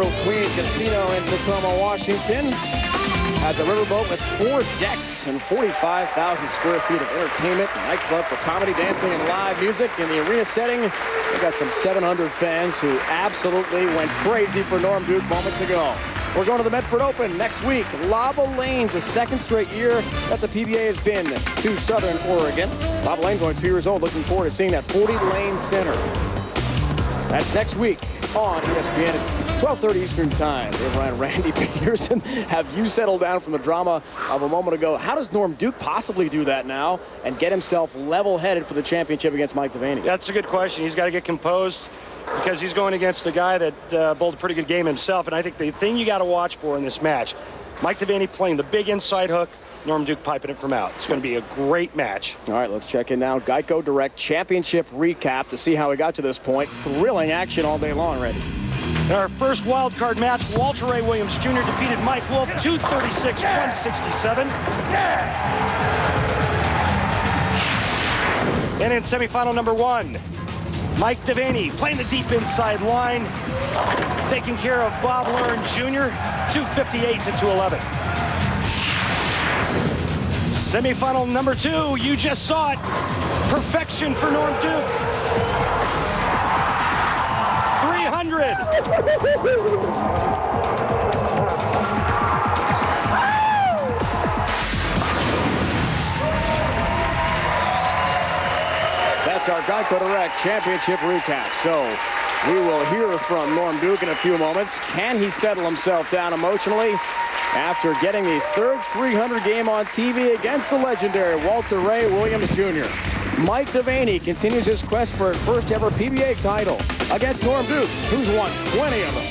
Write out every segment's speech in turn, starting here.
Earl Queen Casino in Tacoma, Washington has a riverboat with 4 decks and 45,000 square feet of entertainment, a nightclub for comedy, dancing, and live music. In the arena setting, we got some 700 fans who absolutely went crazy for Norm Duke moments ago. We're going to the Medford Open next week. Lava Lane's the 2nd straight year that the PBA has been to Southern Oregon. Lava Lane's only 2 years old. Looking forward to seeing that 40-lane center. That's next week on ESPN at 12:30 Eastern Time. Dave Ryan, Randy Peterson, have you settled down from the drama of a moment ago? How does Norm Duke possibly do that now and get himself level-headed for the championship against Mike Devaney? That's a good question. He's got to get composed because he's going against a guy that bowled a pretty good game himself. And I think the thing you got to watch for in this match, Mike Devaney playing the big inside hook, Norm Duke piping it from out. It's going to be a great match. All right, let's check in now. Geico Direct Championship recap to see how we got to this point. Thrilling action all day long, Randy. In our first wild card match, Walter Ray Williams Jr. defeated Mike Wolf 236-167. And in semifinal number 1, Mike Devaney playing the deep inside line, taking care of Bob Learn Jr. 258-211. Semifinal number 2, you just saw it. Perfection for Norm Duke. 300. That's our Geico Direct Championship recap. So we will hear from Norm Duke in a few moments. Can he settle himself down emotionally after getting the 3rd 300 game on TV against the legendary Walter Ray Williams Jr.? Mike Devaney continues his quest for his first ever PBA title against Norm Duke, who's won 20 of them.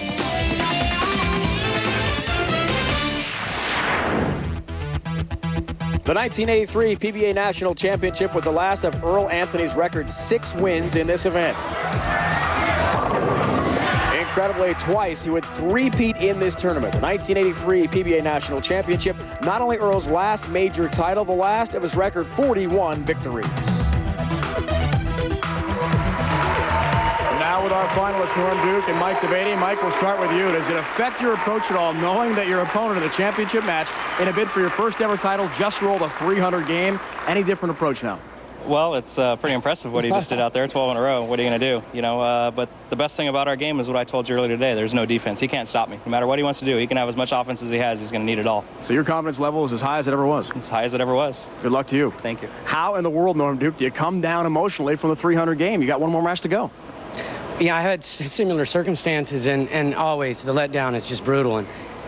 The 1983 PBA National Championship was the last of Earl Anthony's record 6 wins in this event. Incredibly, twice he would three-peat in this tournament. The 1983 PBA National Championship, not only Earl's last major title, the last of his record 41 victories. Now with our finalists, Norm Duke and Mike Devaney. Mike, we'll start with you. Does it affect your approach at all, knowing that your opponent in the championship match, in a bid for your first ever title, just rolled a 300 game? Any different approach now? Well, it's pretty impressive what he just did out there, 12 in a row. What are you going to do? You know, but the best thing about our game is what I told you earlier today. There's no defense. He can't stop me. No matter what he wants to do, he can have as much offense as he has. He's going to need it all. So your confidence level is as high as it ever was? As high as it ever was. Good luck to you. Thank you. How in the world, Norm Duke, do you come down emotionally from the 300 game? You got one more match to go. Yeah, I had similar circumstances, and always the letdown is just brutal.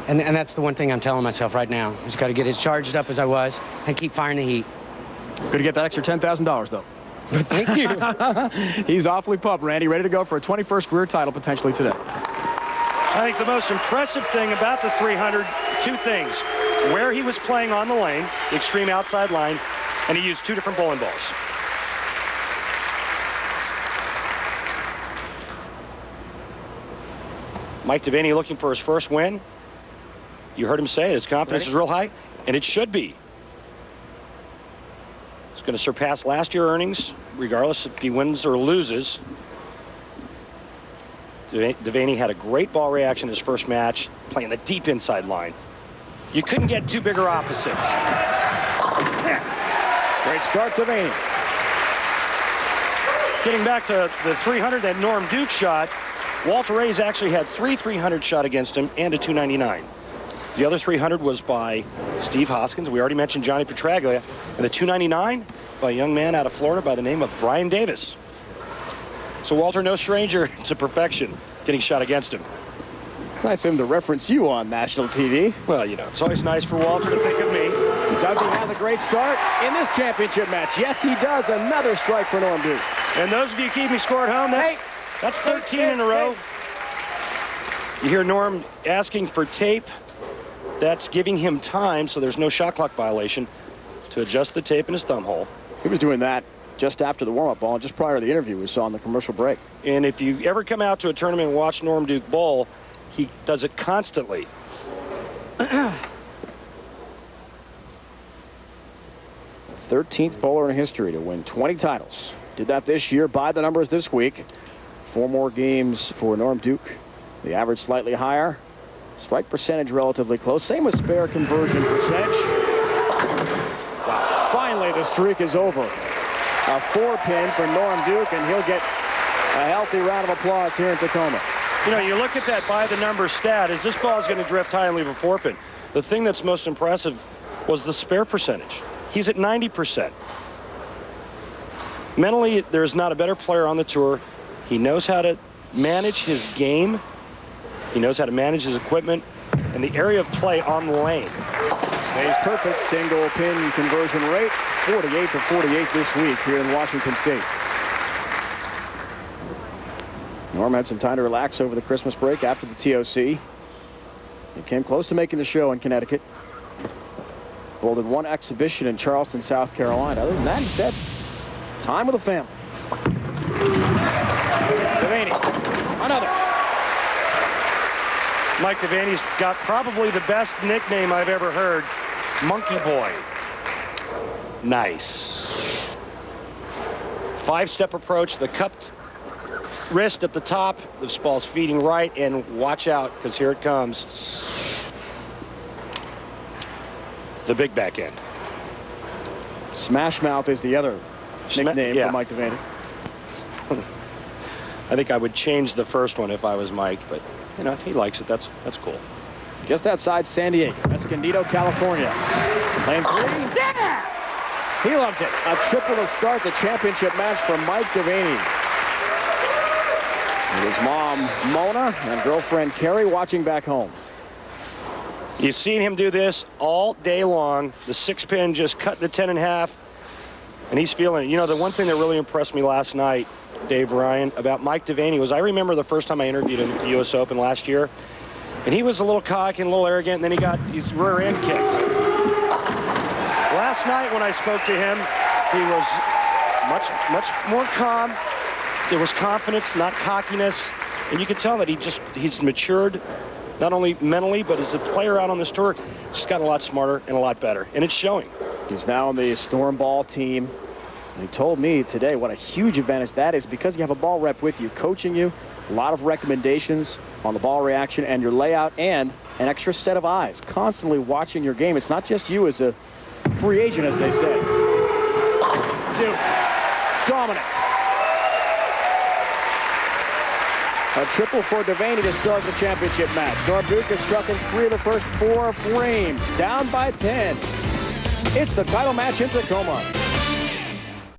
And that's the one thing I'm telling myself right now. Just got to get as charged up as I was and keep firing the heat. Good to get that extra $10,000, though. Thank you. He's awfully pumped, Randy. Ready to go for a 21st career title potentially today. I think the most impressive thing about the 300, 2 things. Where he was playing on the lane, the extreme outside line, and he used 2 different bowling balls. Mike Devaney looking for his first win. You heard him say it. His confidence is real high, and it should be. He's going to surpass last year's earnings, regardless if he wins or loses. Devaney had a great ball reaction in his first match, playing the deep inside line. You couldn't get 2 bigger opposites. Great start, Devaney. Getting back to the 300 that Norm Duke shot, Walter Ray's actually had 3 300 shot against him and a 299. The other 300 was by Steve Hoskins. We already mentioned Johnny Petraglia. And the 299 by a young man out of Florida by the name of Brian Davis. So Walter, no stranger to perfection, getting shot against him. Nice of him to reference you on national TV. Well, you know, it's always nice for Walter to think of me. Does he have a great start in this championship match? Yes, he does. Another strike for Norm Duke. And those of you keeping score at home, that's 13 in a row. You hear Norm asking for tape. That's giving him time, so there's no shot clock violation, to adjust the tape in his thumb hole. He was doing that just after the warm-up ball, and just prior to the interview we saw in the commercial break. And if you ever come out to a tournament and watch Norm Duke bowl, he does it constantly. 13th bowler in history to win 20 titles. Did that this year, by the numbers this week. 4 more games for Norm Duke The average slightly higher. Strike percentage relatively close. Same with spare conversion percentage. Wow. Finally, the streak is over. A 4-pin for Norm Duke, and he'll get a healthy round of applause here in Tacoma. You know, you look at that by the number stat, as this ball is going to drift high and leave a 4-pin. The thing that's most impressive was the spare percentage. He's at 90%. Mentally, there's not a better player on the tour. He knows how to manage his game. He knows how to manage his equipment and the area of play on the lane. Stays perfect single pin conversion rate, 48 for 48 this week here in Washington State. Norm had some time to relax over the Christmas break after the TOC. He came close to making the show in Connecticut. Bowled in one exhibition in Charleston, South Carolina. Other than that, he said, time with the family. Devaney, another. Mike Devaney's got probably the best nickname I've ever heard, Monkey Boy. Nice. 5-step approach, the cupped wrist at the top. This ball's feeding right, and watch out, because here it comes. The big back end. Smash Mouth is the other nickname for Mike Devaney. I think I would change the first one if I was Mike, but you know, if he likes it, that's cool. Just outside San Diego, Escondido, California. Lane 3. Yeah! He loves it. A triple to start the championship match for Mike Devaney. His mom, Mona, and girlfriend, Carrie, watching back home. You've seen him do this all day long. The 6-pin just cut the 10 in half, and he's feeling it. You know, the one thing that really impressed me last night, Dave Ryan, about Mike Devaney was I remember the first time I interviewed him at the U.S. Open last year, and he was a little cocky and a little arrogant, and then he got his rear end kicked. Last night when I spoke to him, he was much more calm. There was confidence, not cockiness, and you could tell that he's matured, not only mentally, but as a player out on this tour, he's gotten a lot smarter and a lot better, and it's showing. He's now on the Storm Ball team. And he told me today what a huge advantage that is because you have a ball rep with you, coaching you, a lot of recommendations on the ball reaction and your layout, and an extra set of eyes constantly watching your game. It's not just you as a free agent, as they say. Duke, dominant. A triple for Devaney to start the championship match. Norm Duke has struck in 3 of the first 4 frames, down by 10. It's the title match in Tacoma.